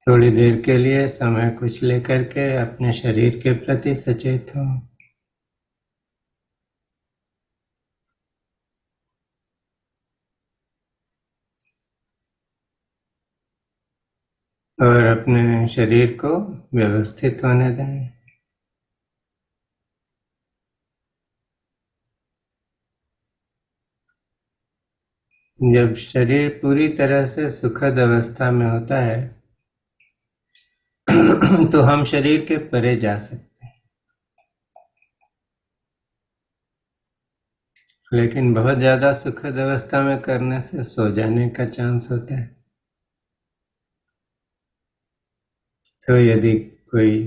थोड़ी देर के लिए समय कुछ लेकर के अपने शरीर के प्रति सचेत हो। और अपने शरीर को व्यवस्थित होने दें। जब शरीर पूरी तरह से सुखद अवस्था में होता है तो हम शरीर के परे जा सकते हैं, लेकिन बहुत ज्यादा सुखद अवस्था में करने से सो जाने का चांस होता है। तो यदि कोई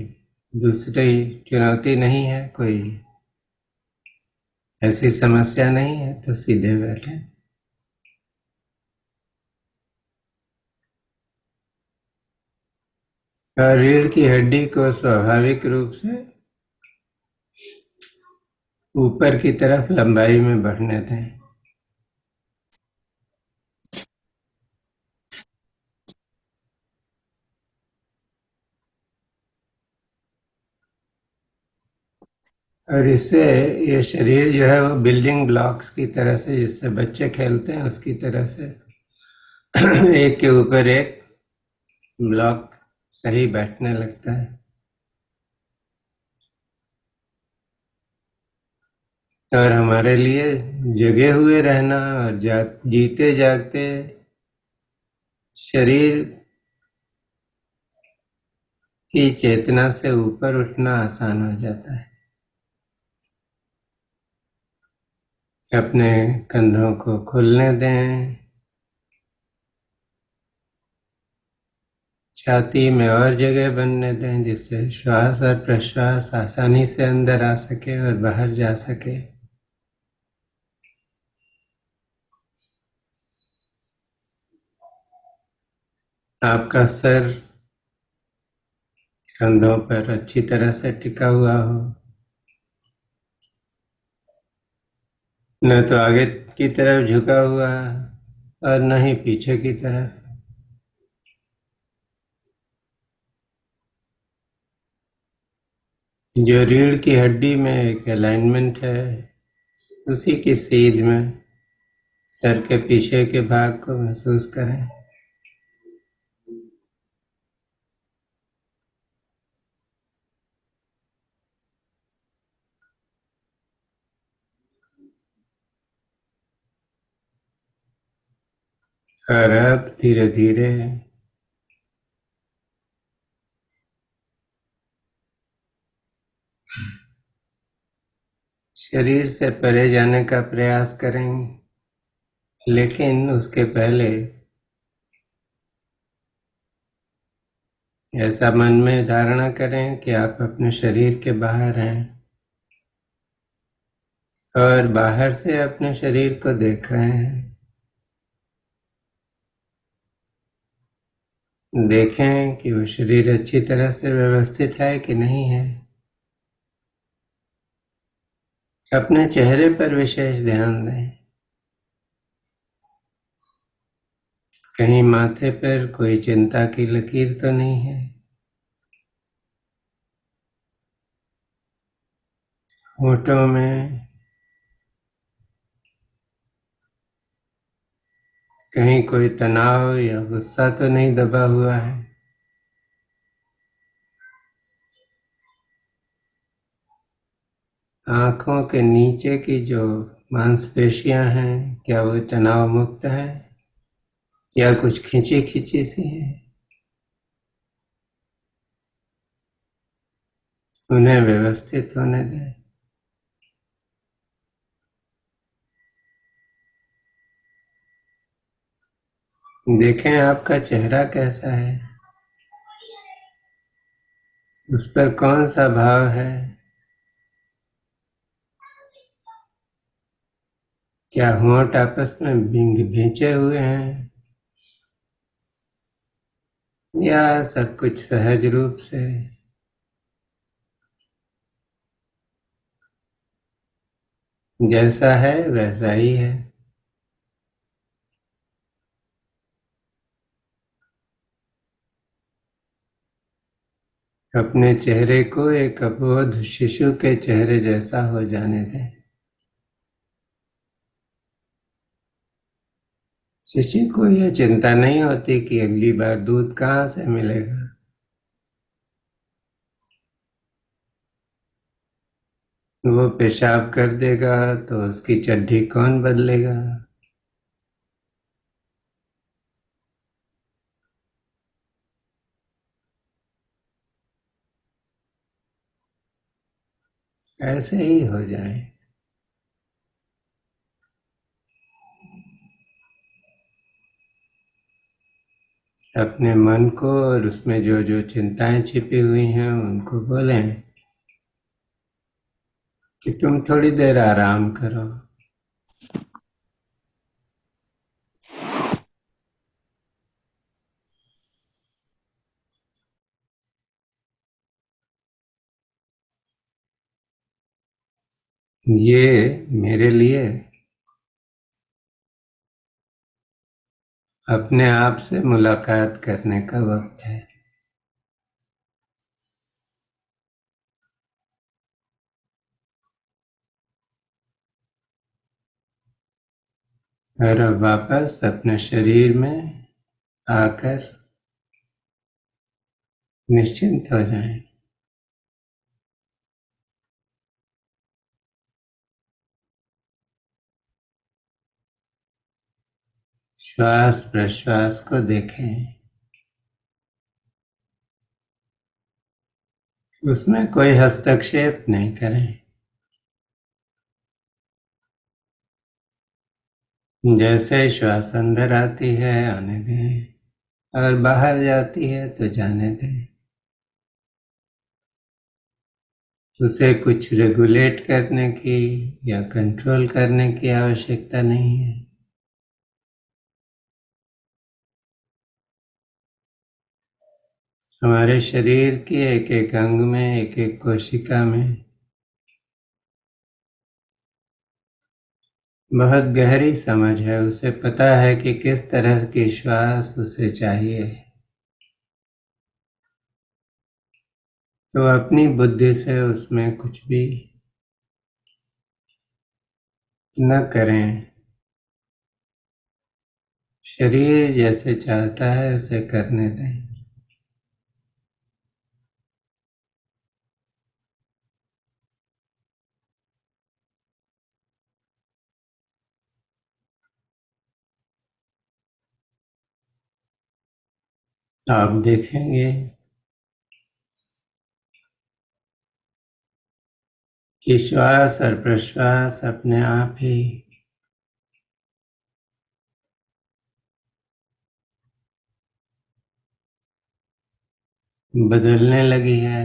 दूसरी चुनौती नहीं है, कोई ऐसी समस्या नहीं है, तो सीधे बैठे। और रीढ़ की हड्डी को स्वाभाविक रूप से ऊपर की तरफ लंबाई में बढ़ने दें। और इससे ये शरीर जो है वो बिल्डिंग ब्लॉक्स की तरह से, जिससे बच्चे खेलते हैं उसकी तरह से एक के ऊपर एक ब्लॉक सही बैठने लगता है। और हमारे लिए जगे हुए रहना और जीते जागते शरीर की चेतना से ऊपर उठना आसान हो जाता है। अपने कंधों को खुलने दें, छाती में और जगह बनने दें, जिससे श्वास और प्रश्वास आसानी से अंदर आ सके और बाहर जा सके। आपका सर कंधों पर अच्छी तरह से टिका हुआ हो, न तो आगे की तरफ झुका हुआ और न ही पीछे की तरफ। जो रीढ़ की हड्डी में एक अलाइनमेंट है, उसी की सीध में सर के पीछे के भाग को महसूस करें। और अब धीरे धीरे शरीर से परे जाने का प्रयास करें, लेकिन उसके पहले ऐसा मन में धारणा करें कि आप अपने शरीर के बाहर हैं और बाहर से अपने शरीर को देख रहे हैं। देखें कि वो शरीर अच्छी तरह से व्यवस्थित है कि नहीं है। अपने चेहरे पर विशेष ध्यान दें। कहीं माथे पर कोई चिंता की लकीर तो नहीं है। होठों में कहीं कोई तनाव या गुस्सा तो नहीं दबा हुआ है। आंखों के नीचे की जो मांसपेशियां हैं, क्या वो तनाव मुक्त है या कुछ खिंची खिंची सी है? उन्हें व्यवस्थित होने दें। देखें आपका चेहरा कैसा है, उस पर कौन सा भाव है। क्या होंठ आपस में भींचे हुए हैं या सब कुछ सहज रूप से? जैसा है वैसा ही है। अपने चेहरे को एक अबोध शिशु के चेहरे जैसा हो जाने दें। शिशु को यह चिंता नहीं होती कि अगली बार दूध कहाँ से मिलेगा। वो पेशाब कर देगा तो उसकी चड्डी कौन बदलेगा। ऐसे ही हो जाए। अपने मन को और उसमें जो जो चिंताएं छिपी हुई हैं उनको बोलें कि तुम थोड़ी देर आराम करो। ये मेरे लिए अपने आप से मुलाकात करने का वक्त है। और अब वापस अपने शरीर में आकर निश्चिंत हो जाएं। श्वास प्रश्वास को देखें। उसमें कोई हस्तक्षेप नहीं करें। जैसे श्वास अंदर आती है आने दें और बाहर जाती है तो जाने दें। उसे कुछ रेगुलेट करने की या कंट्रोल करने की आवश्यकता नहीं है। हमारे शरीर के एक एक अंग में एक एक कोशिका में बहुत गहरी समझ है। उसे पता है कि किस तरह की श्वास उसे चाहिए। तो अपनी बुद्धि से उसमें कुछ भी न करें। शरीर जैसे चाहता है उसे करने दें। आप देखेंगे कि श्वास और प्रश्वास अपने आप ही बदलने लगी है।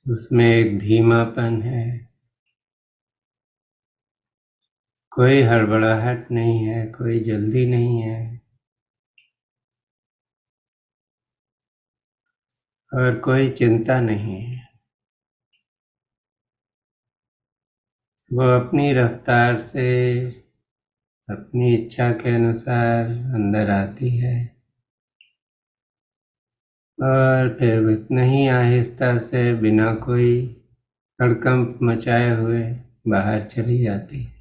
उसमें एक धीमापन है। कोई हड़बड़ाहट नहीं है, कोई जल्दी नहीं है और कोई चिंता नहीं है। वो अपनी रफ्तार से अपनी इच्छा के अनुसार अंदर आती है और फिर इतना ही आहिस्ता से बिना कोई हड़कंप मचाए हुए बाहर चली जाती है।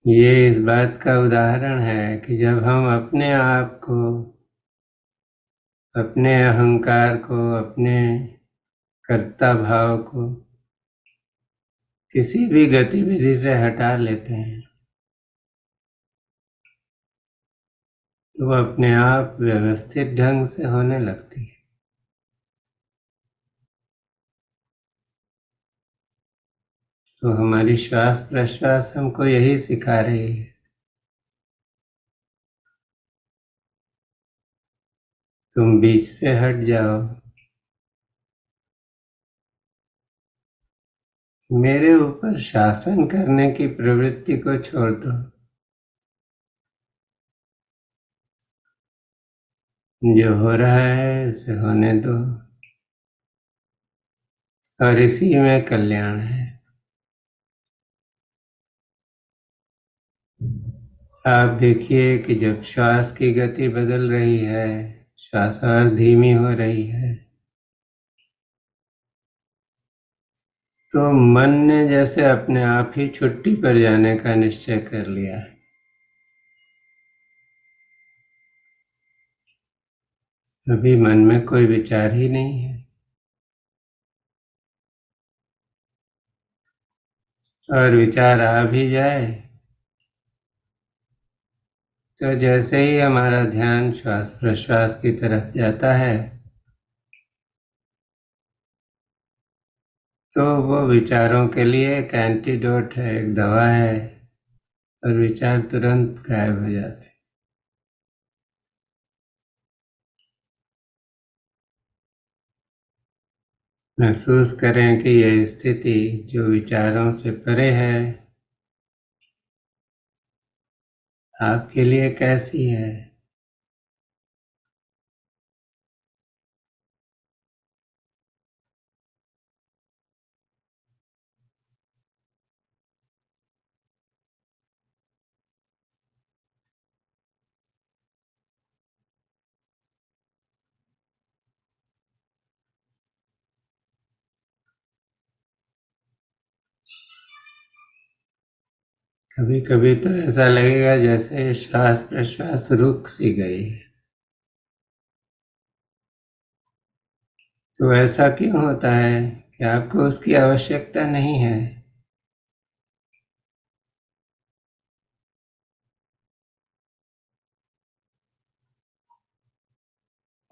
ये इस बात का उदाहरण है कि जब हम अपने आप को, अपने अहंकार को, अपने कर्ता भाव को किसी भी गतिविधि से हटा लेते हैं तो वह अपने आप व्यवस्थित ढंग से होने लगती है। तो हमारी श्वास प्रश्वास हमको यही सिखा रही है। तुम बीच से हट जाओ। मेरे ऊपर शासन करने की प्रवृत्ति को छोड़ दो। जो हो रहा है उसे होने दो। और इसी में कल्याण है। आप देखिए कि जब श्वास की गति बदल रही है, श्वास और धीमी हो रही है, तो मन ने जैसे अपने आप ही छुट्टी पर जाने का निश्चय कर लिया है। अभी मन में कोई विचार ही नहीं है, और विचार आ भी जाए तो जैसे ही हमारा ध्यान श्वास प्रश्वास की तरफ जाता है, तो वो विचारों के लिए एक एंटीडोट है, एक दवा है, और विचार तुरंत गायब हो जाते हैं। महसूस करें कि यह स्थिति जो विचारों से परे है, आपके लिए कैसी है। कभी कभी तो ऐसा लगेगा जैसे श्वास प्रश्वास रुक सी गई है। तो ऐसा क्यों होता है कि आपको उसकी आवश्यकता नहीं है?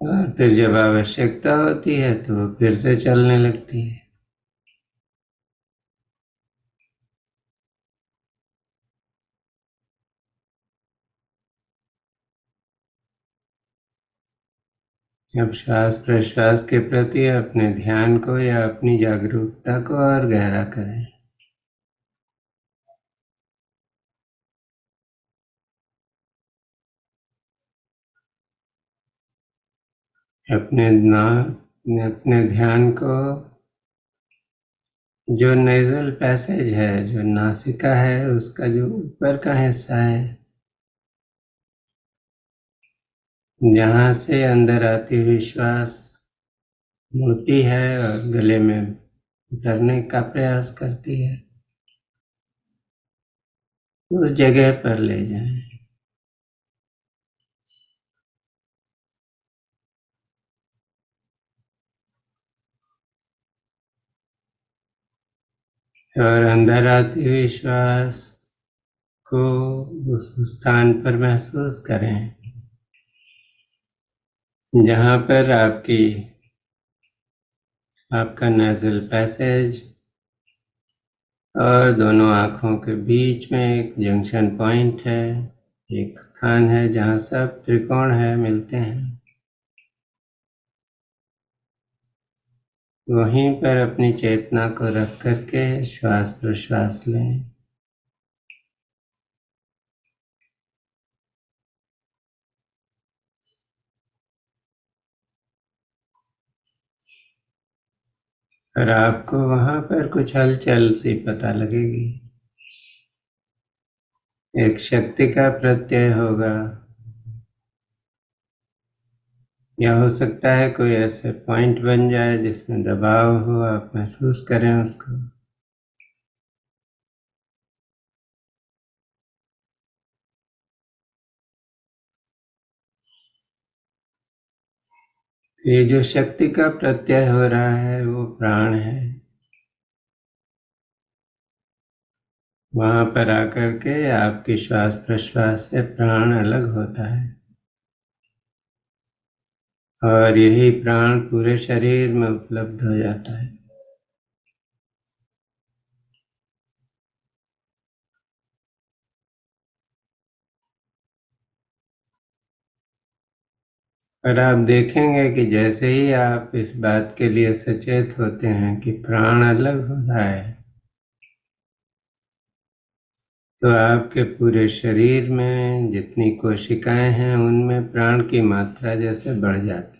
और फिर जब आवश्यकता होती है तो वो फिर से चलने लगती है। अब श्वास प्रश्वास के प्रति अपने ध्यान को या अपनी जागरूकता को और गहरा करें। अपने ध्यान को जो नेजल पैसेज है, जो नासिका है, उसका जो ऊपर का हिस्सा है, जहाँ से अंदर आती हुई श्वास मुड़ती है और गले में उतरने का प्रयास करती है, उस जगह पर ले जाएं। और अंदर आती हुई श्वास को उस स्थान पर महसूस करें जहाँ पर आपका नेजल पैसेज और दोनों आँखों के बीच में एक जंक्शन पॉइंट है, एक स्थान है जहाँ सब त्रिकोण है मिलते हैं। वहीं पर अपनी चेतना को रख करके श्वास प्रश्वास लें। और आपको वहां पर कुछ हलचल सी पता लगेगी, एक शक्ति का प्रत्यय होगा, या हो सकता है कोई ऐसे पॉइंट बन जाए जिसमें दबाव हो, आप महसूस करें उसको। ये जो शक्ति का प्रत्यय हो रहा है वो प्राण है। वहां पर आकर के आपकी श्वास प्रश्वास से प्राण अलग होता है, और यही प्राण पूरे शरीर में उपलब्ध हो जाता है। और आप देखेंगे कि जैसे ही आप इस बात के लिए सचेत होते हैं कि प्राण अलग हो रहा है, तो आपके पूरे शरीर में जितनी कोशिकाएं हैं उनमें प्राण की मात्रा जैसे बढ़ जाती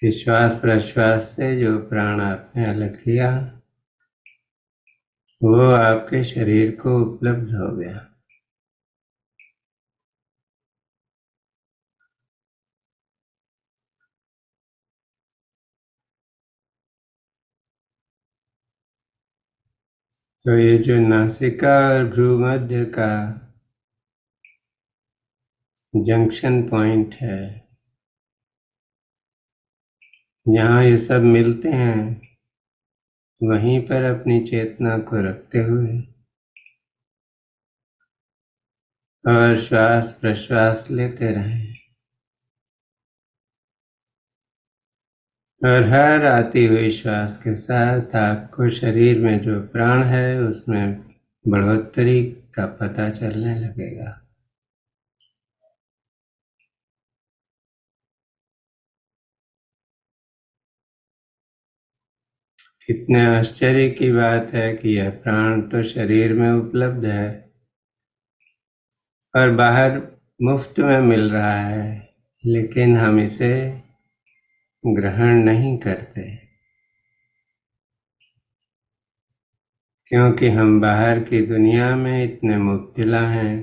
कि श्वास प्रश्वास से जो प्राण आपने अलग किया वो आपके शरीर को उपलब्ध हो गया। तो ये जो नासिका और भ्रूमध्य का जंक्शन पॉइंट है, यहाँ ये सब मिलते हैं, वहीं पर अपनी चेतना को रखते हुए और श्वास प्रश्वास लेते रहें। और हर आती हुई श्वास के साथ आपको शरीर में जो प्राण है उसमें बढ़ोतरी का पता चलने लगेगा। कितने आश्चर्य की बात है कि यह प्राण तो शरीर में उपलब्ध है और बाहर मुफ्त में मिल रहा है, लेकिन हम इसे ग्रहण नहीं करते क्योंकि हम बाहर की दुनिया में इतने मुब्तला हैं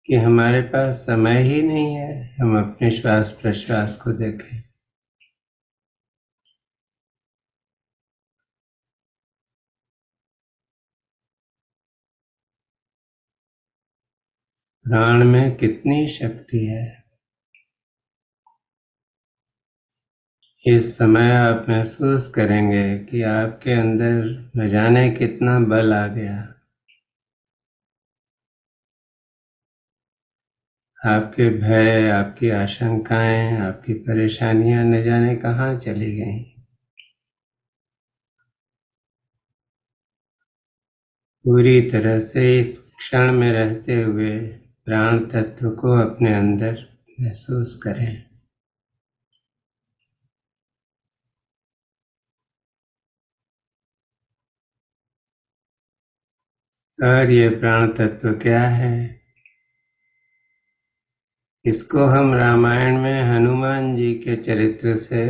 कि हमारे पास समय ही नहीं है हम अपने श्वास प्रश्वास को देखें। प्राण में कितनी शक्ति है। इस समय आप महसूस करेंगे कि आपके अंदर न जाने कितना बल आ गया। आपके भय, आपकी आशंकाएं, आपकी परेशानियां न जाने कहाँ चली गईं। पूरी तरह से इस क्षण में रहते हुए प्राण तत्व को अपने अंदर महसूस करें। और ये प्राण तत्व क्या है? इसको हम रामायण में हनुमान जी के चरित्र से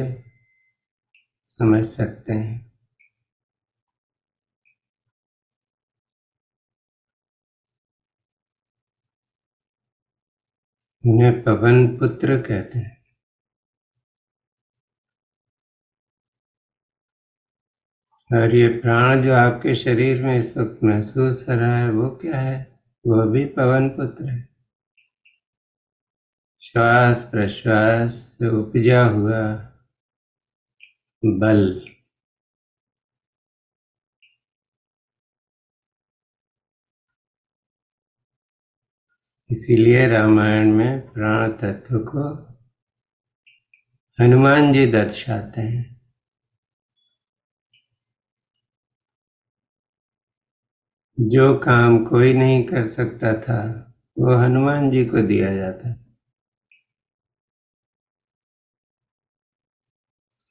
समझ सकते हैं। उन्हें पवन पुत्र कहते हैं। और ये प्राण जो आपके शरीर में इस वक्त महसूस हो रहा है वो क्या है? वो भी पवन पुत्र है। श्वास प्रश्वास से उपजा हुआ बल। इसीलिए रामायण में प्राण तत्व को हनुमान जी दर्शाते हैं। जो काम कोई नहीं कर सकता था वो हनुमान जी को दिया जाता था।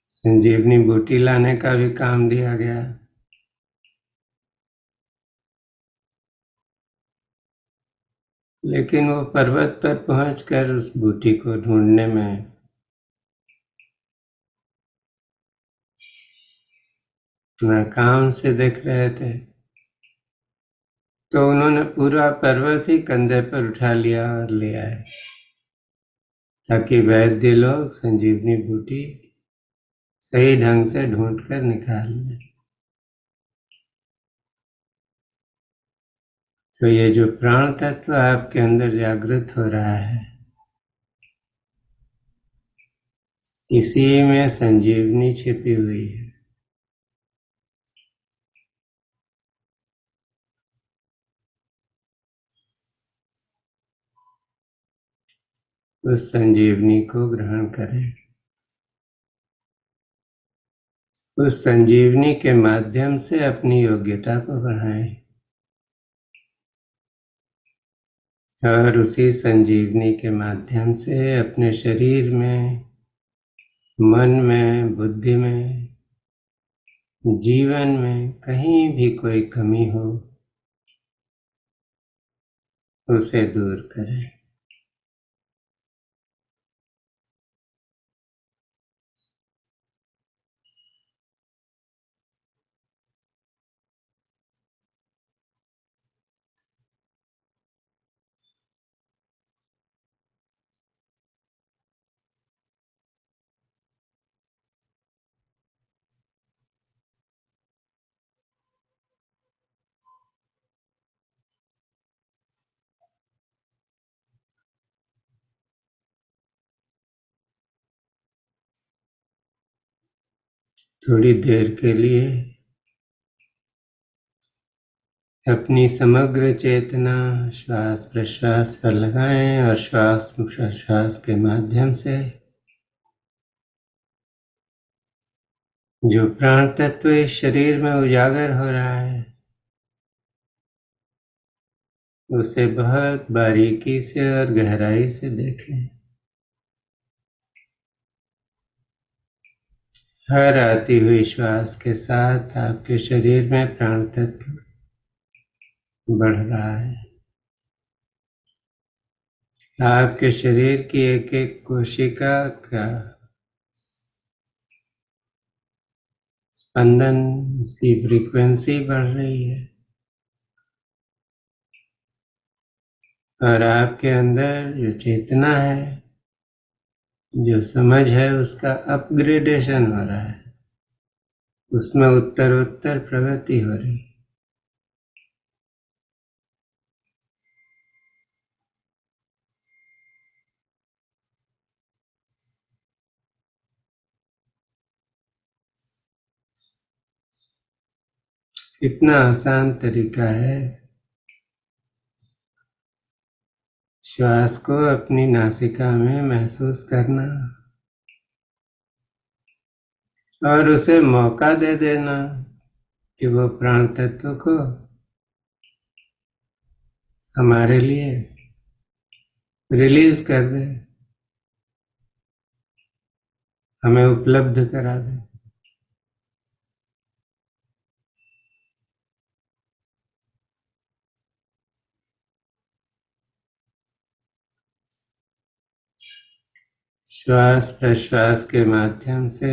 संजीवनी बूटी लाने का भी काम दिया गया। लेकिन वो पर्वत पर पहुंचकर उस बूटी को ढूंढने में नाकाम से दिख रहे थे, तो उन्होंने पूरा पर्वत ही कंधे पर उठा लिया और ले आए ताकि वैद्य लोग संजीवनी बूटी सही ढंग से ढूंढकर निकाल लें। तो ये जो प्राण तत्व आपके अंदर जागृत हो रहा है, इसी में संजीवनी छिपी हुई है। उस संजीवनी को ग्रहण करें। उस संजीवनी के माध्यम से अपनी योग्यता को बढ़ाएं और उसी संजीवनी के माध्यम से अपने शरीर में, मन में, बुद्धि में, जीवन में कहीं भी कोई कमी हो उसे दूर करें। थोड़ी देर के लिए अपनी समग्र चेतना श्वास प्रश्वास पर लगाएं और श्वास प्रश्वास के माध्यम से जो प्राण तत्व इस शरीर में उजागर हो रहा है उसे बहुत बारीकी से और गहराई से देखें। हर आती हुई श्वास के साथ आपके शरीर में प्राण तत्व बढ़ रहा है। आपके शरीर की एक एक कोशिका का स्पंदन, उसकी फ्रीक्वेंसी बढ़ रही है और आपके अंदर जो चेतना है, जो समझ है, उसका अपग्रेडेशन हो रहा है, उसमें उत्तरोत्तर प्रगति हो रही है। कितना आसान तरीका है श्वास को अपनी नासिका में महसूस करना और उसे मौका दे देना कि वो प्राण तत्व को हमारे लिए रिलीज कर दे, हमें उपलब्ध करा दे। श्वास प्रश्वास के माध्यम से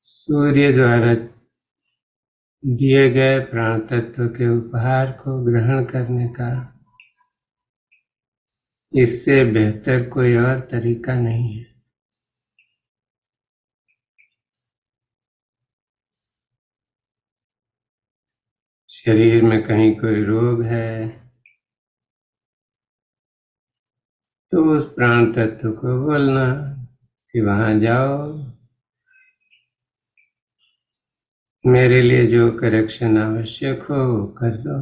सूर्य द्वारा दिए गए प्राण तत्व के उपहार को ग्रहण करने का इससे बेहतर कोई और तरीका नहीं है। शरीर में कहीं कोई रोग है तो उस प्राण तत्व को बोलना कि वहां जाओ, मेरे लिए जो करेक्शन आवश्यक हो वो कर दो।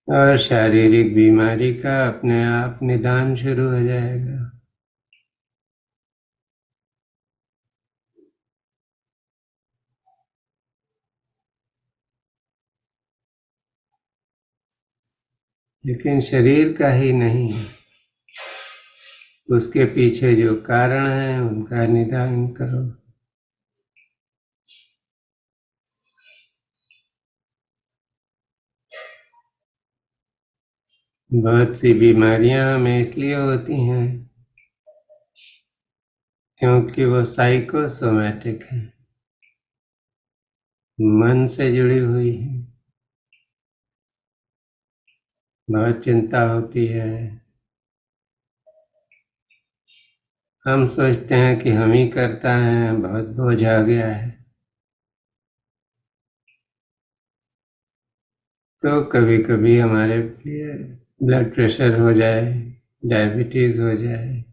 और शारीरिक बीमारी का अपने आप निदान शुरू हो जाएगा। लेकिन शरीर का ही नहीं, उसके पीछे जो कारण है उनका निदान करो। बहुत सी बीमारियां हमें इसलिए होती हैं क्योंकि वो साइकोसोमैटिक है, मन से जुड़ी हुई है। बहुत चिंता होती है, हम सोचते हैं कि हम ही करता है, बहुत बोझ आ गया है। तो कभी कभी हमारे लिए ब्लड प्रेशर हो जाए, डायबिटीज हो जाए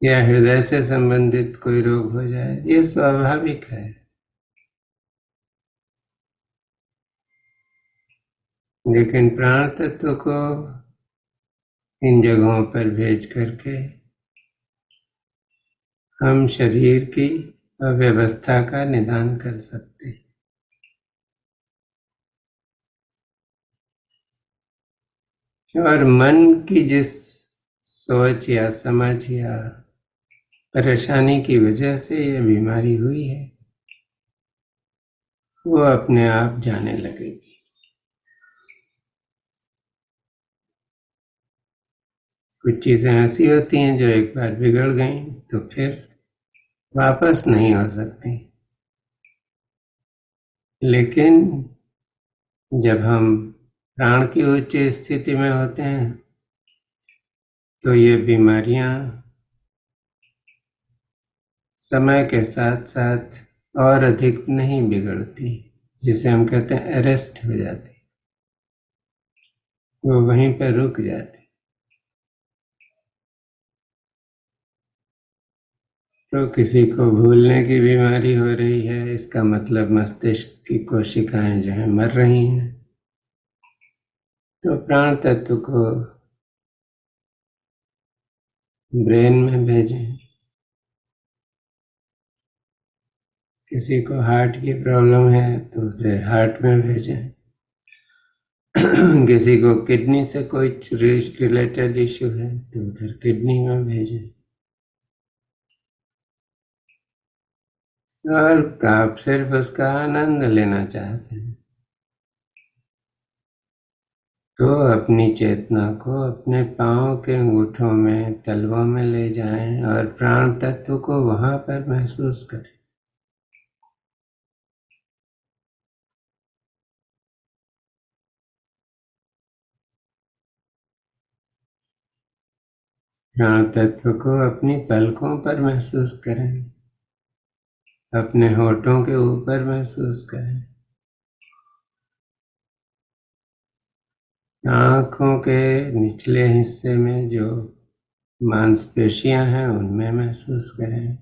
या हृदय से संबंधित कोई रोग हो जाए, ये स्वाभाविक है। लेकिन प्राण तत्व को इन जगहों पर भेज करके हम शरीर की अव्यवस्था का निदान कर सकते हैं। और मन की जिस सोच या समझ या परेशानी की वजह से ये बीमारी हुई है वो अपने आप जाने लगेगी। कुछ चीजें ऐसी होती हैं जो एक बार बिगड़ गई तो फिर वापस नहीं हो सकती। लेकिन जब हम प्राण की उच्च स्थिति में होते हैं तो ये बीमारियां समय के साथ साथ और अधिक नहीं बिगड़ती, जिसे हम कहते हैं अरेस्ट हो जाती, वो वहीं पर रुक जाती। तो किसी को भूलने की बीमारी हो रही है, इसका मतलब मस्तिष्क की कोशिकाएं जो है मर रही हैं। तो प्राण तत्व को ब्रेन में भेजें। किसी को हार्ट की प्रॉब्लम है तो उसे हार्ट में भेजें। किसी को किडनी से कोई रिलेटेड इश्यू है तो उधर किडनी में भेजें। और आप सिर्फ उसका आनंद लेना चाहते हैं तो अपनी चेतना को अपने पांव के अंगूठों में, तलवों में ले जाएं और प्राण तत्व को वहां पर महसूस करें। प्राण तत्व को अपनी पलकों पर महसूस करें, अपने होठों के ऊपर महसूस करें, आंखों के निचले हिस्से में जो मांसपेशियां हैं उनमें महसूस करें।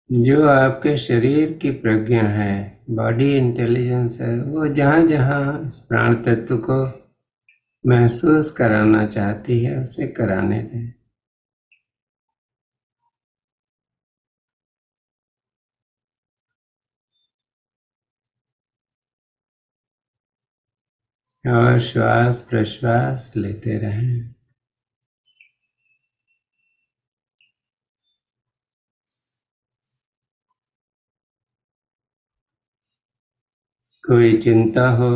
जो आपके शरीर की प्रज्ञा है, बॉडी इंटेलिजेंस है, वो जहां जहां इस प्राण तत्व को महसूस कराना चाहती है उसे कराने दें। और श्वास प्रश्वास लेते रहें। कोई चिंता हो,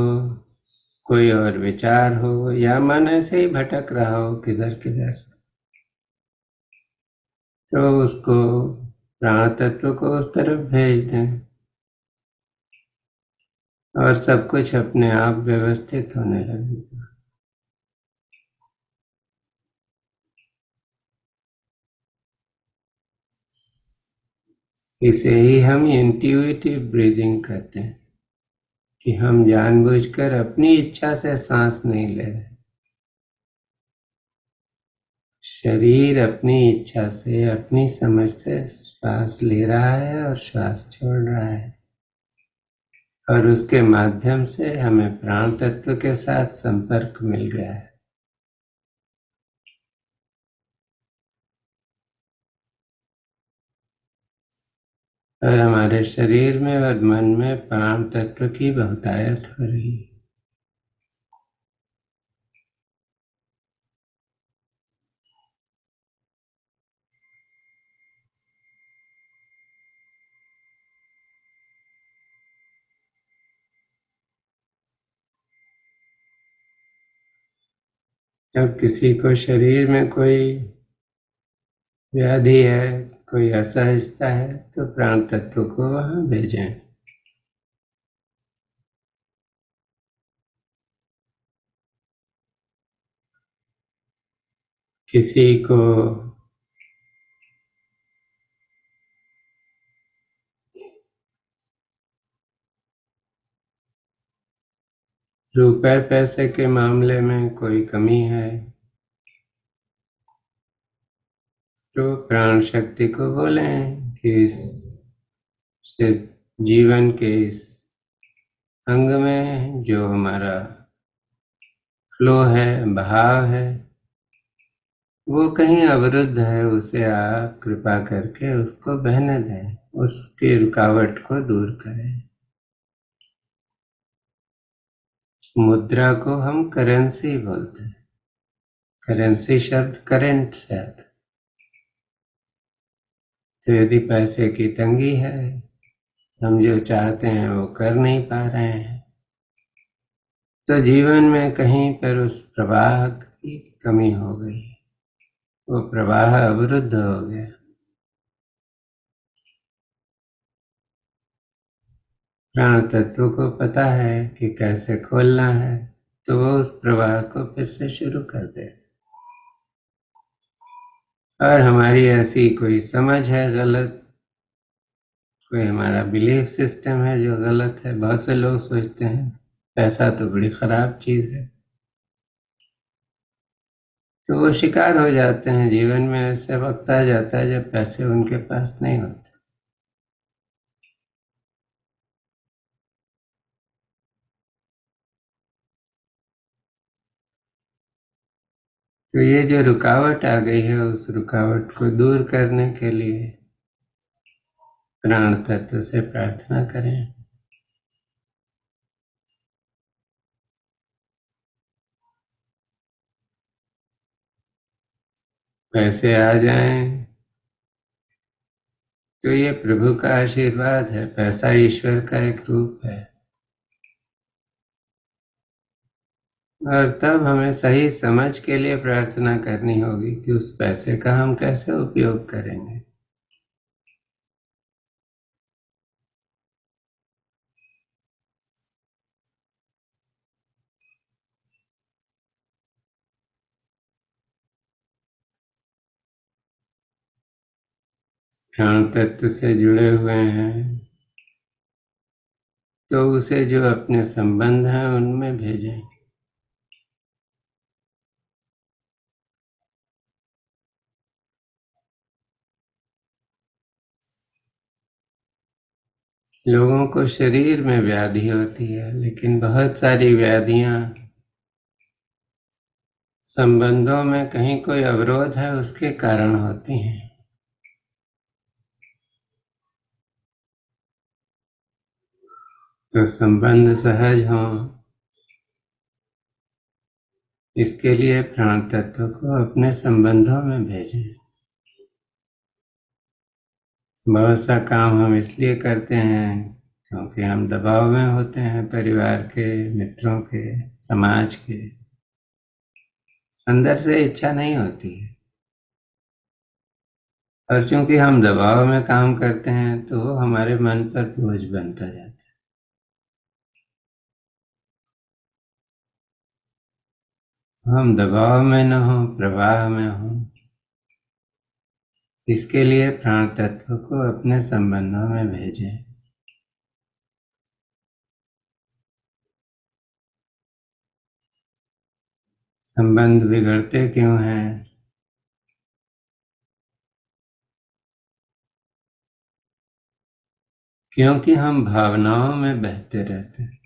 कोई और विचार हो, या मन ऐसे ही भटक रहा हो किधर किधर, तो उसको, प्राण तत्व को उस तरफ भेज दें और सब कुछ अपने आप व्यवस्थित होने लगेगा। इसे ही हम इंट्यूटिव ब्रीदिंग कहते हैं कि हम जानबूझकर अपनी इच्छा से सांस नहीं ले रहे। शरीर अपनी इच्छा से, अपनी समझ से श्वास ले रहा है और श्वास छोड़ रहा है, और उसके माध्यम से हमें प्राण तत्व के साथ संपर्क मिल गया है। और हमारे शरीर में और मन में प्राण तत्व की बहुतायत हो रही है। जब किसी को शरीर में कोई व्याधि है, कोई असहजता है, तो प्राण तत्व को वहां भेजें। किसी को रुपए पैसे के मामले में कोई कमी है तो प्राण शक्ति को बोलें कि इस जीवन के इस अंग में जो हमारा फ्लो है, बहाव है, वो कहीं अवरुद्ध है, उसे आप कृपा करके उसको बहने दें, उसकी रुकावट को दूर करें। मुद्रा को हम करेंसी बोलते हैं। करेंसी शब्द करेंट से आता है। तो यदि पैसे की तंगी है, हम जो चाहते हैं वो कर नहीं पा रहे हैं, तो जीवन में कहीं पर उस प्रवाह की कमी हो गई, वो प्रवाह अवरुद्ध हो गया। प्राण तत्व को पता है कि कैसे खोलना है, तो वो उस प्रवाह को फिर से शुरू कर दे। और हमारी ऐसी कोई समझ है गलत, कोई हमारा बिलीफ सिस्टम है जो गलत है। बहुत से लोग सोचते हैं पैसा तो बड़ी खराब चीज है, तो वो शिकार हो जाते हैं। जीवन में ऐसे वक्त आ जाता है जब पैसे उनके पास नहीं होते। तो ये जो रुकावट आ गई है, उस रुकावट को दूर करने के लिए प्राण तत्व से प्रार्थना करें। पैसे आ जाएं तो ये प्रभु का आशीर्वाद है। पैसा ईश्वर का एक रूप है। और तब हमें सही समझ के लिए प्रार्थना करनी होगी कि उस पैसे का हम कैसे उपयोग करेंगे। प्राण तत्व से जुड़े हुए हैं तो उसे जो अपने संबंध हैं उनमें भेजें। लोगों को शरीर में व्याधि होती है, लेकिन बहुत सारी व्याधियां संबंधों में कहीं कोई अवरोध है उसके कारण होती हैं। तो संबंध सहज हो, इसके लिए प्राण तत्व को अपने संबंधों में भेजें। बहुत सा काम हम इसलिए करते हैं क्योंकि हम दबाव में होते हैं, परिवार के, मित्रों के, समाज के। अंदर से इच्छा नहीं होती है, और चूंकि हम दबाव में काम करते हैं तो वो हमारे मन पर बोझ बनता जाता है। हम दबाव में न हो, प्रवाह में हो। इसके लिए प्राण तत्व को अपने संबंधों में भेजें। संबंध बिगड़ते क्यों हैं? क्योंकि हम भावनाओं में बहते रहते हैं।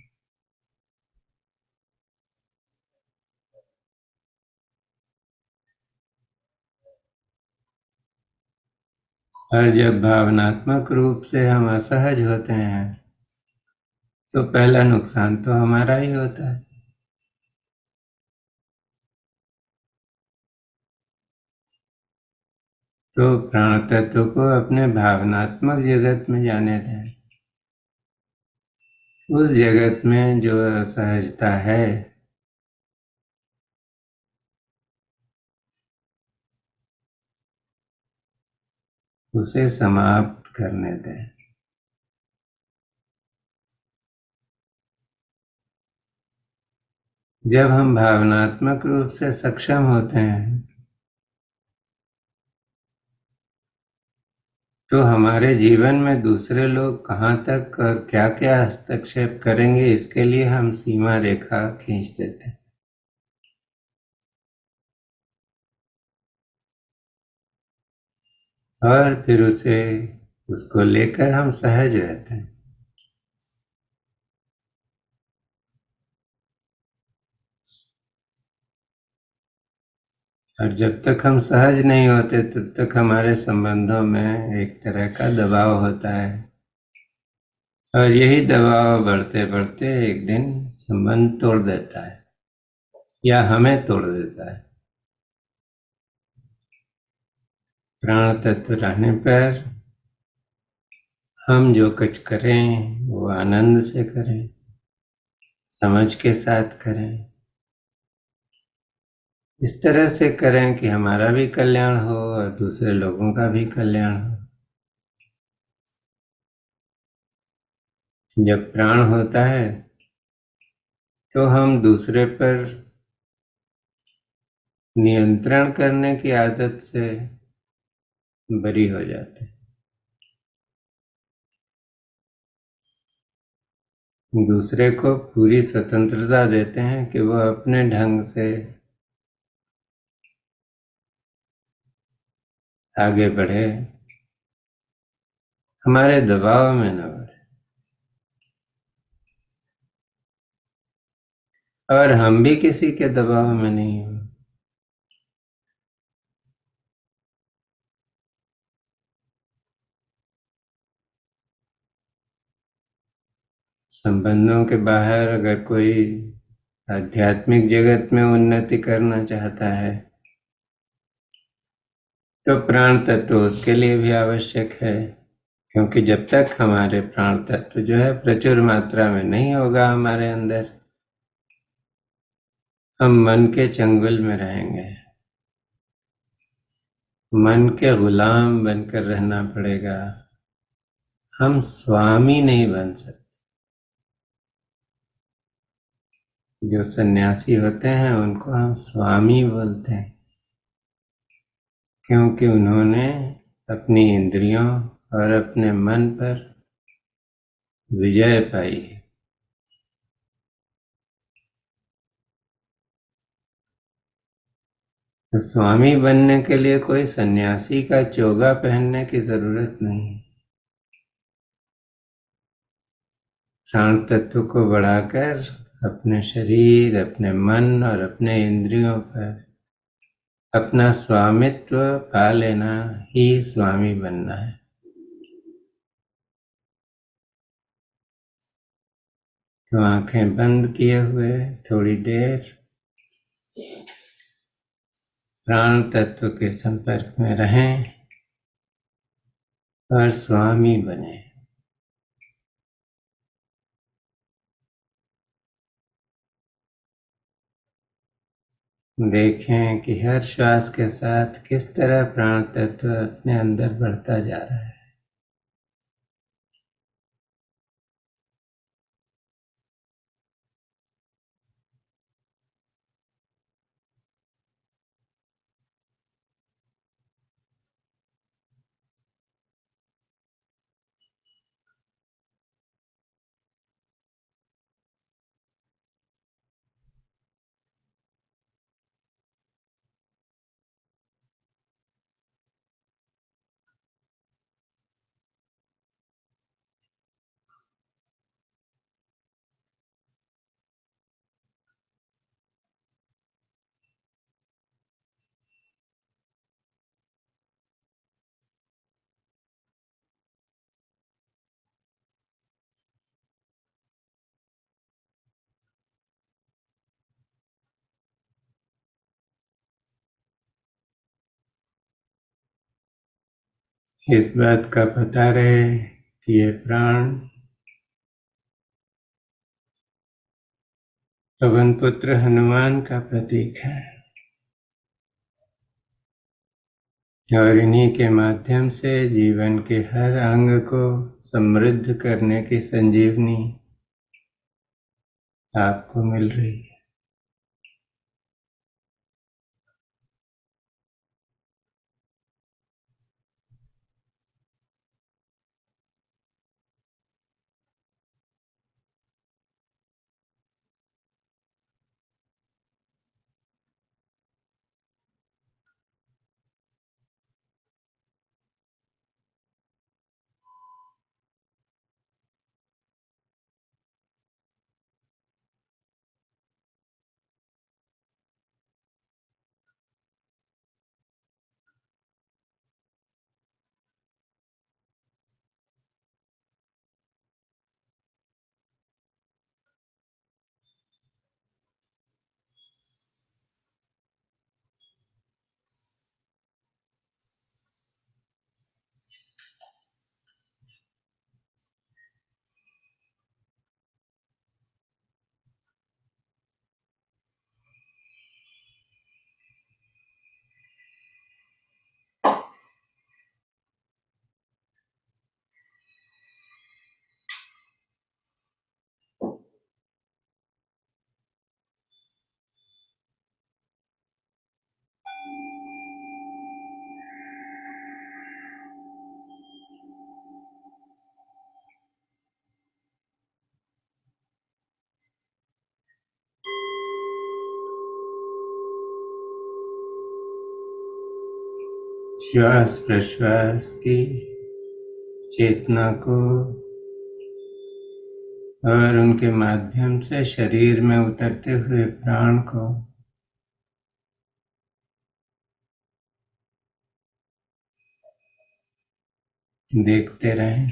और जब भावनात्मक रूप से हम असहज होते हैं तो पहला नुकसान तो हमारा ही होता है। तो प्राण तत्व को अपने भावनात्मक जगत में जाने दें। उस जगत में जो असहजता है उसे समाप्त करने दें। जब हम भावनात्मक रूप से सक्षम होते हैं तो हमारे जीवन में दूसरे लोग कहाँ तक और क्या क्या हस्तक्षेप करेंगे, इसके लिए हम सीमा रेखा खींच देते हैं। और फिर उसको लेकर हम सहज रहते हैं। और जब तक हम सहज नहीं होते तब तक हमारे संबंधों में एक तरह का दबाव होता है, और यही दबाव बढ़ते बढ़ते एक दिन संबंध तोड़ देता है या हमें तोड़ देता है। प्राण तत्व रहने पर हम जो कुछ करें वो आनंद से करें, समझ के साथ करें। इस तरह से करें कि हमारा भी कल्याण हो और दूसरे लोगों का भी कल्याण हो। जब प्राण होता है तो हम दूसरे पर नियंत्रण करने की आदत से बरी हो जाते हैं। दूसरे को पूरी स्वतंत्रता देते हैं कि वो अपने ढंग से आगे बढ़े, हमारे दबाव में न बढ़े। और हम भी किसी के दबाव में नहीं हो। संबंधों के बाहर अगर कोई आध्यात्मिक जगत में उन्नति करना चाहता है तो प्राण तत्व उसके लिए भी आवश्यक है। क्योंकि जब तक हमारे प्राण तत्व जो है प्रचुर मात्रा में नहीं होगा हमारे अंदर, हम मन के चंगुल में रहेंगे। मन के गुलाम बनकर रहना पड़ेगा। हम स्वामी नहीं बन सकते। जो सन्यासी होते हैं उनको हम स्वामी बोलते हैं, क्योंकि उन्होंने अपनी इंद्रियों और अपने मन पर विजय पाई है। तो स्वामी बनने के लिए कोई सन्यासी का चोगा पहनने की जरूरत नहीं। प्राण तत्व को बढ़ाकर अपने शरीर, अपने मन और अपने इंद्रियों पर अपना स्वामित्व पा लेना ही स्वामी बनना है। तो आंखें बंद किए हुए थोड़ी देर प्राण तत्व के संपर्क में रहें और स्वामी बने। देखें कि हर श्वास के साथ किस तरह प्राण तत्व अपने अंदर बढ़ता जा रहा है। इस बात का पता रहे कि ये प्राण पवन पुत्र हनुमान का प्रतीक है और इन्हीं के माध्यम से जीवन के हर अंग को समृद्ध करने की संजीवनी आपको मिल रही है। श्वास प्रश्वास की चेतना को और उनके माध्यम से शरीर में उतरते हुए प्राण को देखते रहें।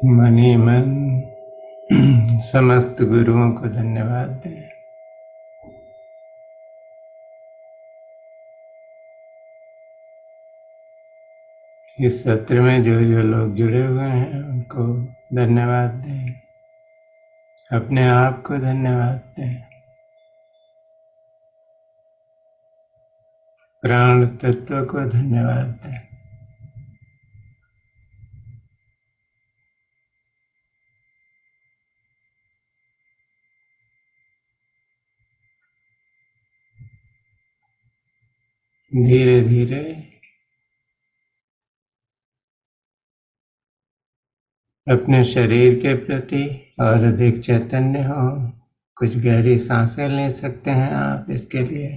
मन ही मन समस्त गुरुओं को धन्यवाद दें। इस सत्र में जो जो लोग जुड़े हुए हैं उनको धन्यवाद दें, अपने आप को धन्यवाद दें, प्राण तत्व को धन्यवाद दें। धीरे धीरे अपने शरीर के प्रति और अधिक चैतन्य हो। कुछ गहरी सांसें ले सकते हैं आप इसके लिए।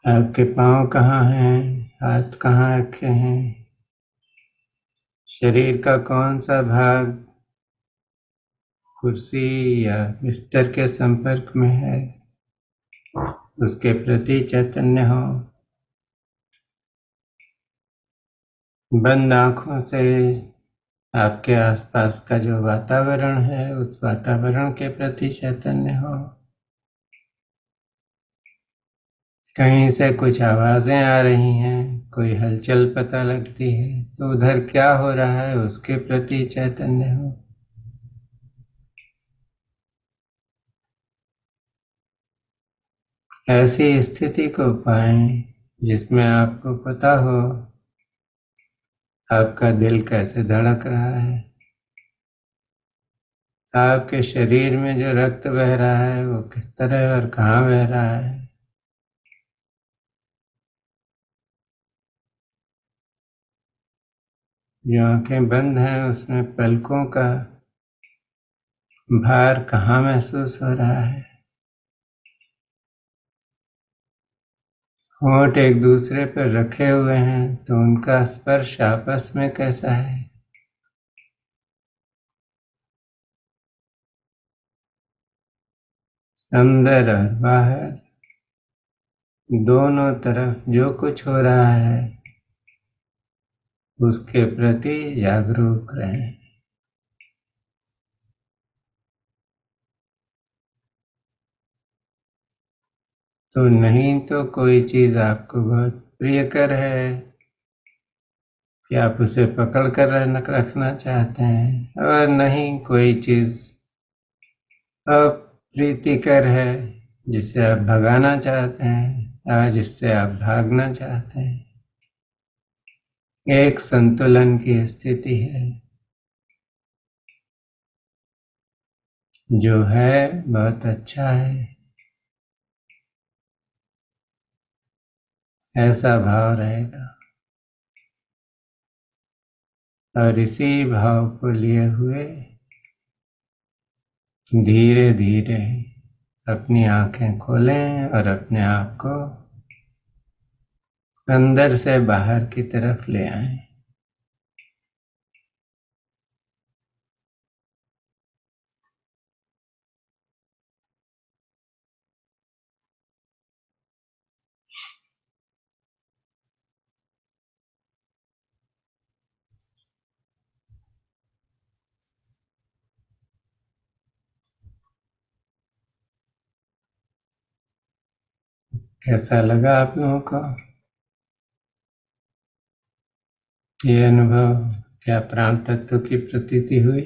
आपके पांव कहाँ हैं, हाथ कहाँ रखे हैं, शरीर का कौन सा भाग कुर्सी या बिस्तर के संपर्क में है, उसके प्रति चैतन्य हो। बंद आंखों से आपके आसपास का जो वातावरण है उस वातावरण के प्रति चैतन्य हो। कहीं से कुछ आवाजें आ रही हैं, कोई हलचल पता लगती है, तो उधर क्या हो रहा है उसके प्रति चैतन्य हो। ऐसी स्थिति को पाएं जिसमें आपको पता हो आपका दिल कैसे धड़क रहा है, आपके शरीर में जो रक्त बह रहा है वो किस तरह और कहाँ बह रहा है। जो आंखें बंद हैं उसमें पलकों का भार कहाँ महसूस हो रहा है। होंठ एक दूसरे पर रखे हुए हैं तो उनका स्पर्श आपस में कैसा है। अंदर और बाहर दोनों तरफ जो कुछ हो रहा है उसके प्रति जागरूक रहें। तो नहीं तो कोई चीज आपको बहुत प्रियकर है कि आप उसे पकड़ कर रखना चाहते हैं, और नहीं कोई चीज अप्रीतिकर है जिसे आप भगाना चाहते हैं या जिससे आप भागना चाहते हैं। एक संतुलन की स्थिति है। जो है बहुत अच्छा है, ऐसा भाव रहेगा। और इसी भाव को लिए हुए धीरे धीरे अपनी आंखें खोलें और अपने आप को अंदर से बाहर की तरफ ले आएं। कैसा लगा आप लोगों को ये अनुभव? क्या प्राण तत्व की प्रतीति हुई?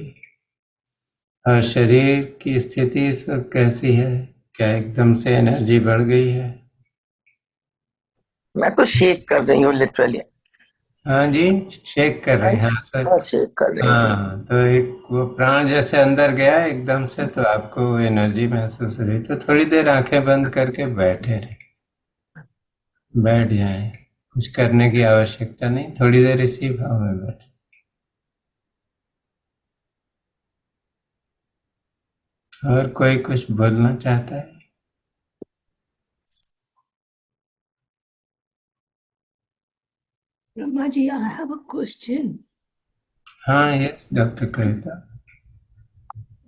और शरीर की स्थिति इस वक्त कैसी है? क्या एकदम से एनर्जी बढ़ गई है? मैं तो शेक कर रही हूँ लिटरली। हाँ जी, शेक कर रहे हैं, हाँ सर। मैं शेक कर रही हूँ। हाँ, तो एक वो प्राण जैसे अंदर गया एकदम से, तो आपको वो एनर्जी महसूस हो रही। तो थोड़ी देर आंखें बंद करके बैठे रहे, बैठ जाएं। कुछ करने की आवश्यकता नहीं, थोड़ी देर इसी भाव में बैठे। और कोई कुछ बोलना चाहता है? Brahma ji, I have a question. हाँ, यस डॉक्टर कविता।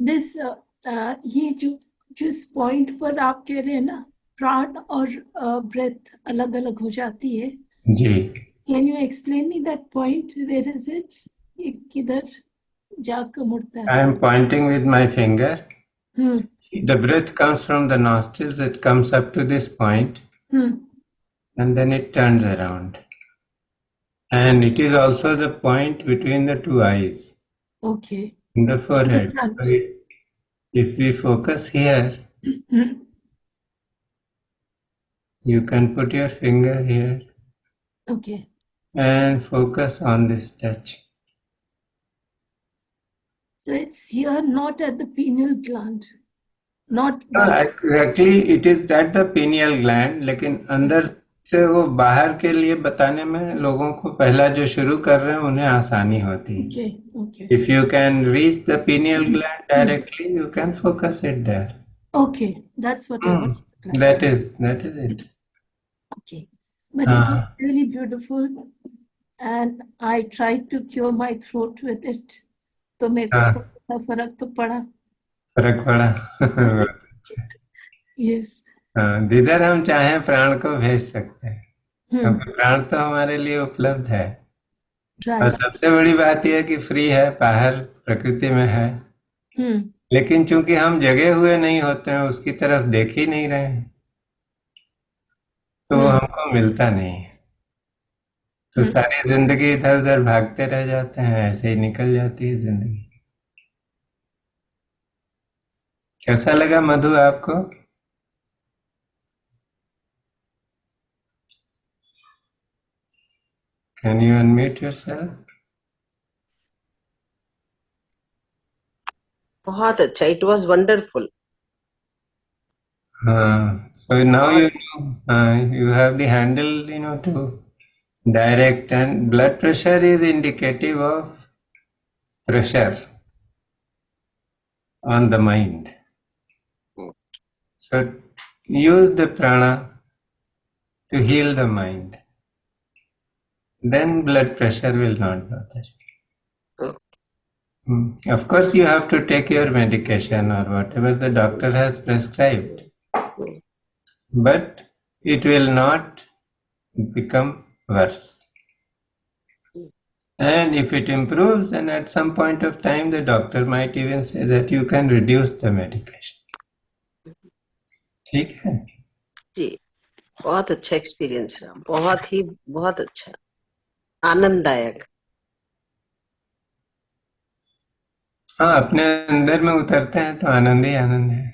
This ये जो जिस पॉइंट पर आप कह रहे हैं ना, प्राण और ब्रेथ अलग अलग हो जाती है, जी, can you explain me that point? Where is it? ये किधर जाकर मुड़ता I है? am pointing with my finger. Hmm The breath comes from the nostrils, it comes up to this point, hmm and then it turns around. And it is also the point between the two eyes, okay, in the the forehead. So front. if we focus here, you can put your finger here okay, and focus on this touch. so it's here, not at the pineal gland, not Exactly, it is that the pineal gland, लेकिन अंदर से वो बाहर के लिए बताने में लोगों को पहला जो शुरू कर रहे हैं उन्हें आसानी होती है। Okay okay If you can reach the pineal gland directly, you can focus it there. Okay, that's what I want to clarify. That is it. Okay, but it was हाँ, really beautiful, and I tried to cure my throat with it. तो मेरे को हाँ, थोड़ा सा फर्क तो पड़ा. फर्क पड़ा। बहुत अच्छा। Yes. हाँ, जिधर हम चाहें प्राण को भेज सकते हैं, Hmm. क्योंकि प्राण तो हमारे लिए उपलब्ध है। और Right. सबसे बड़ी बात यह है कि फ्री है, बाहर प्रकृति में है। Hmm. लेकिन चूंकि हम जगे हुए नहीं होते हैं, उसकी तरफ देख ही नहीं रहे हैं, तो वो हमको मिलता नहीं है। तो सारी जिंदगी इधर उधर भागते रह जाते हैं, ऐसे ही निकल जाती है जिंदगी। कैसा लगा मधु आपको? Can you unmute yourself? बहुत अच्छा, it was wonderful. So now और you have the handle, to direct, and blood pressure is indicative of pressure on the mind. So use the prana to heal the mind. Then blood pressure will not bother you. Of course, you have to take your medication or whatever the doctor has prescribed, but it will not become worse. And if it improves, then at some point of time, the doctor might even say that you can reduce the medication. ठीक है? जी, बहुत अच्छा experience रहा, बहुत अच्छा, आनंददायक. हाँ, अपने अंदर में उतरते हैं तो आनंद ही आनंद है.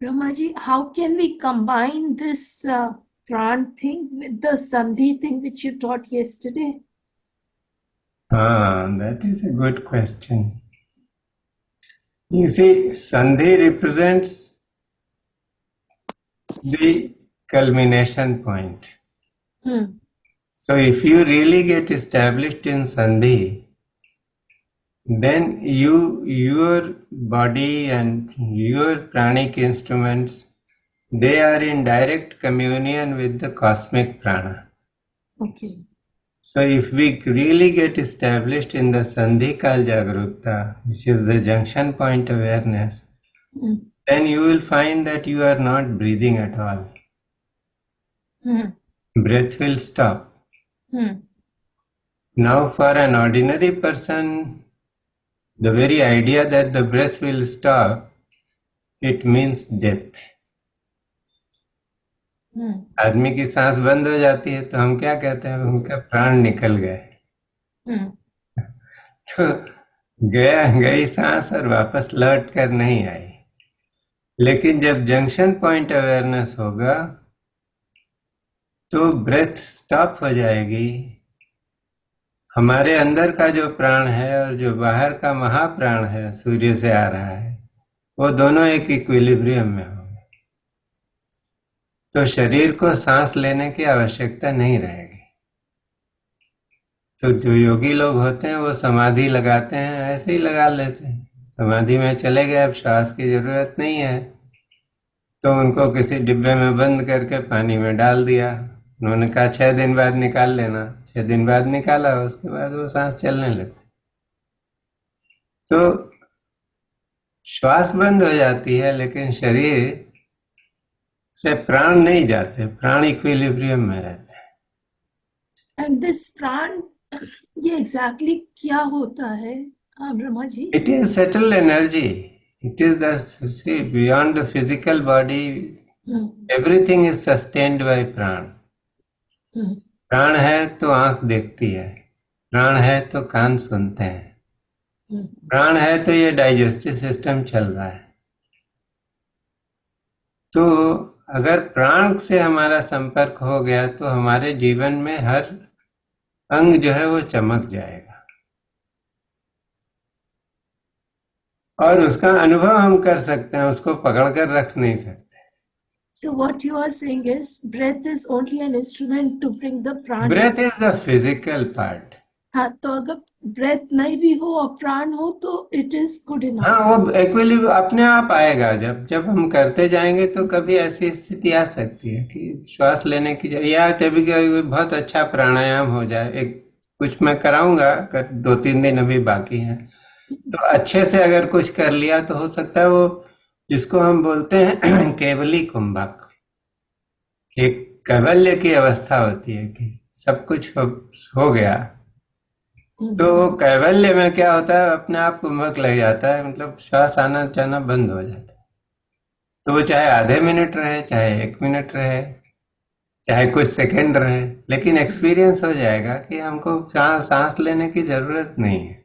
Ramaji, how can we combine this pran thing with the sandhi thing which you taught yesterday? That is a good question. You see, sandhi represents the culmination point. So if you really get established in sandhi, then your body and your pranic instruments, they are in direct communion with the cosmic prana. Okay. So if we really get established in the sandhi kal jagrukta, which is the junction point awareness, then you will find that you are not breathing at all. Breath will stop. Now for an ordinary person, the very idea that the breath will stop, it means death. आदमी की सांस बंद हो जाती है तो हम क्या कहते हैं, उनका प्राण निकल गए. तो गई सांस और वापस लौट कर नहीं आई. लेकिन जब जंक्शन पॉइंट अवेयरनेस होगा तो ब्रेथ स्टॉप हो जाएगी. हमारे अंदर का जो प्राण है और जो बाहर का महाप्राण है, सूर्य से आ रहा है, वो दोनों एक इक्विलिब्रियम में होंगे. तो शरीर को सांस लेने की आवश्यकता नहीं रहेगी. तो जो योगी लोग होते हैं वो समाधि लगाते हैं, ऐसे ही लगा लेते हैं. समाधि में चले गए, अब श्वास की जरूरत नहीं है, तो उनको किसी डिब्बे में बंद करके पानी में डाल दिया. उन्होंने कहा 6 दिन बाद निकाल लेना. 6 दिन बाद निकाला, उसके बाद वो सांस चलने लगती. तो श्वास बंद हो जाती है, लेकिन शरीर से प्राण नहीं जाते, प्राण इक्विलिब्रियम में रहते हैं. And this प्राण, ये exactly क्या होता है, Brahma ji? It is settled energy. It is see, beyond the physical body, everything is sustained by प्राण. प्राण है तो आंख देखती है, प्राण है तो कान सुनते हैं, प्राण है तो ये डाइजेस्टिव सिस्टम चल रहा है. तो अगर प्राण से हमारा संपर्क हो गया तो हमारे जीवन में हर अंग जो है वो चमक जाएगा और उसका अनुभव हम कर सकते हैं, उसको पकड़ कर रख नहीं सकते. So what you are saying is breath is only an instrument to bring the प्राण. Breath is the physical part. हाँ, तो अगर ब्रेथ नहीं भी हो और प्राण हो तो इट इज गुड इनफ. हाँ, वो इक्विलिब्रियम अपने आप आएगा. जब हम करते जाएंगे तो कभी ऐसी स्थिति आ सकती है कि श्वास लेने की या कभी बहुत अच्छा प्राणायाम हो जाए. एक कुछ मैं कराऊंगा, 2-3 दिन अभी बाकी हैं, तो अच्छे से अगर कुछ कर लिया तो हो सकता है वो जिसको हम बोलते हैं केवली कुंभक, एक कैवल्य की अवस्था होती है कि सब कुछ हो गया. तो कैवल्य में क्या होता है, अपने आप कुंभक लग जाता है, मतलब श्वास आना जाना बंद हो जाता है. तो वो चाहे आधे मिनट रहे, चाहे 1 मिनट रहे, चाहे कुछ सेकंड रहे, लेकिन एक्सपीरियंस हो जाएगा कि हमको सांस लेने की जरूरत नहीं है.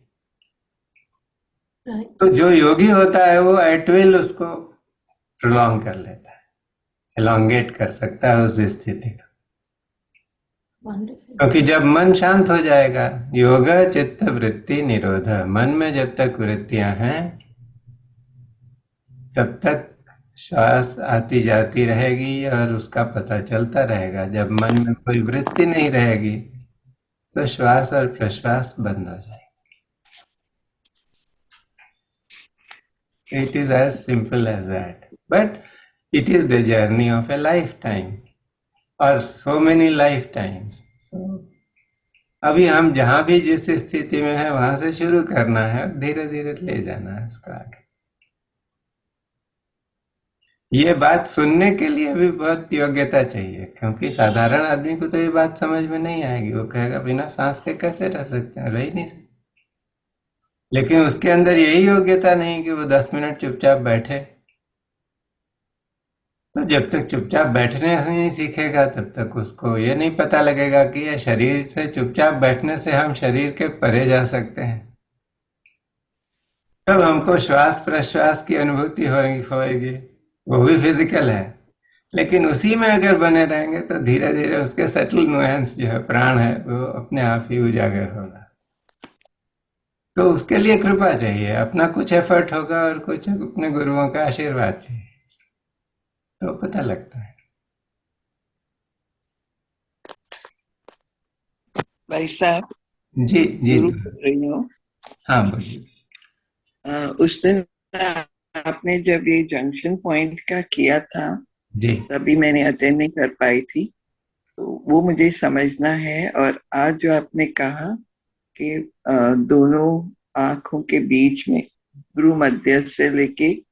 तो जो योगी होता है वो एट विल उसको प्रोलॉन्ग कर लेता है, एलोंगेट कर सकता है उस स्थिति को. wonderful. क्योंकि जब मन शांत हो जाएगा, योग चित्त वृत्ति निरोध, मन में जब तक वृत्तियां हैं तब तक श्वास आती जाती रहेगी और उसका पता चलता रहेगा। जब मन में कोई वृत्ति नहीं रहेगी तो श्वास और प्रश्वास बंद हो जाएगा। It is as simple as that. But it is the journey of a lifetime or so many lifetimes. So अभी हम जहां भी जिस स्थिति में है वहां से शुरू करना है, धीरे धीरे ले जाना है इसको आगे। ये बात सुनने के लिए भी बहुत योग्यता चाहिए, क्योंकि साधारण आदमी को तो ये बात समझ में नहीं आएगी। वो कहेगा बिना सांस के कैसे रह सकते हैं, रह ही नहीं सकते। लेकिन उसके अंदर यही योग्यता नहीं कि वो 10 मिनट चुपचाप बैठे। तो जब तक चुपचाप बैठने से नहीं सीखेगा तब तक उसको ये नहीं पता लगेगा कि ये शरीर से चुपचाप बैठने से हम शरीर के परे जा सकते हैं। तब हमको श्वास प्रश्वास की अनुभूति होगी, वो भी फिजिकल है, लेकिन उसी में अगर बने रहेंगे तो धीरे धीरे उसके सटल नुएंस जो है, प्राण है, वो अपने आप ही उजागर होगा। तो उसके लिए कृपा चाहिए, अपना कुछ एफर्ट होगा और कुछ अपने गुरुओं का आशीर्वाद चाहिए, तो पता लगता है। भाई साहब, जी जी गुरु तो बोल रही हूँ। हाँ बोलिए। उस दिन आपने जब ये जंक्शन पॉइंट का किया था जी तभी मैंने अटेंड नहीं कर पाई थी, तो वो मुझे समझना है। और आज जो आपने कहा कि दोनों आंखों के बीच में भ्रू मध्य से लेके जी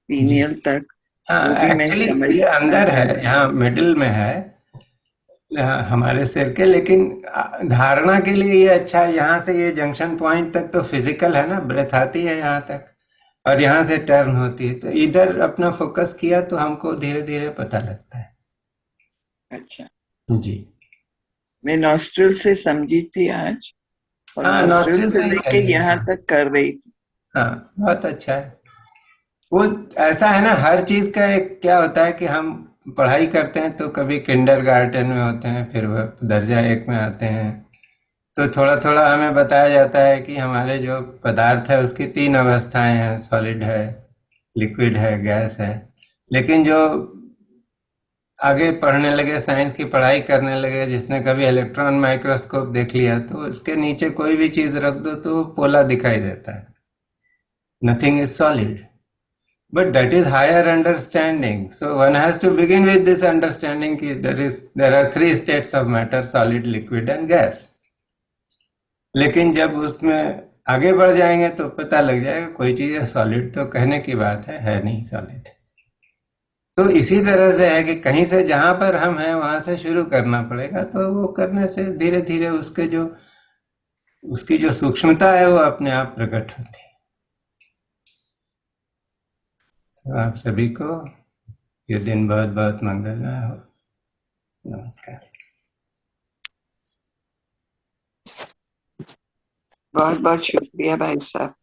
पीनियल तक, वो हाँ, भी मैं एक्चुअली ये समझना अंदर है, चाहती यहाँ हूँ। मिडिल में है हमारे सिर के। लेकिन धारणा के लिए ये अच्छा है, यहाँ से ये जंक्शन पॉइंट तक तो फिजिकल है ना, ब्रेथ आती है यहाँ तक और यहाँ से टर्न होती है, तो इधर अपना फोकस किया तो हमको धीरे धीरे पता लगता है। अच्छा, जी मैं नॉस्ट्रल से समझी थी आज, और हाँ, नॉस्ट्रल नॉस्ट्रिल से से ही लेके चाहिए। यहाँ हाँ तक कर रही थी। हाँ, बहुत अच्छा है। वो ऐसा है ना, हर चीज का एक क्या होता है कि हम पढ़ाई करते हैं तो कभी किंडरगार्टन में होते हैं, फिर वह दर्जा 1 में आते हैं, तो थोड़ा थोड़ा हमें बताया जाता है कि हमारे जो पदार्थ है उसकी 3 अवस्थाएं हैं, सॉलिड है, लिक्विड है, गैस है। लेकिन जो आगे पढ़ने लगे, साइंस की पढ़ाई करने लगे, जिसने कभी इलेक्ट्रॉन माइक्रोस्कोप देख लिया तो उसके नीचे कोई भी चीज रख दो तो वो पोला दिखाई देता है, nothing is solid. But that is higher understanding. So one has to begin with this understanding that there are 3 states of matter: solid, liquid and gas. लेकिन जब उसमें आगे बढ़ जाएंगे तो पता लग जाएगा कोई चीज है सॉलिड तो कहने की बात है नहीं सॉलिड। तो इसी तरह से है कि कहीं से जहां पर हम हैं वहां से शुरू करना पड़ेगा, तो वो करने से धीरे धीरे उसकी जो सूक्ष्मता है वो अपने आप प्रकट होती है। तो आप सभी को ये दिन बहुत बहुत मंगलमय हो। नमस्कार। बहुत बहुत शुक्रिया भाई साहब।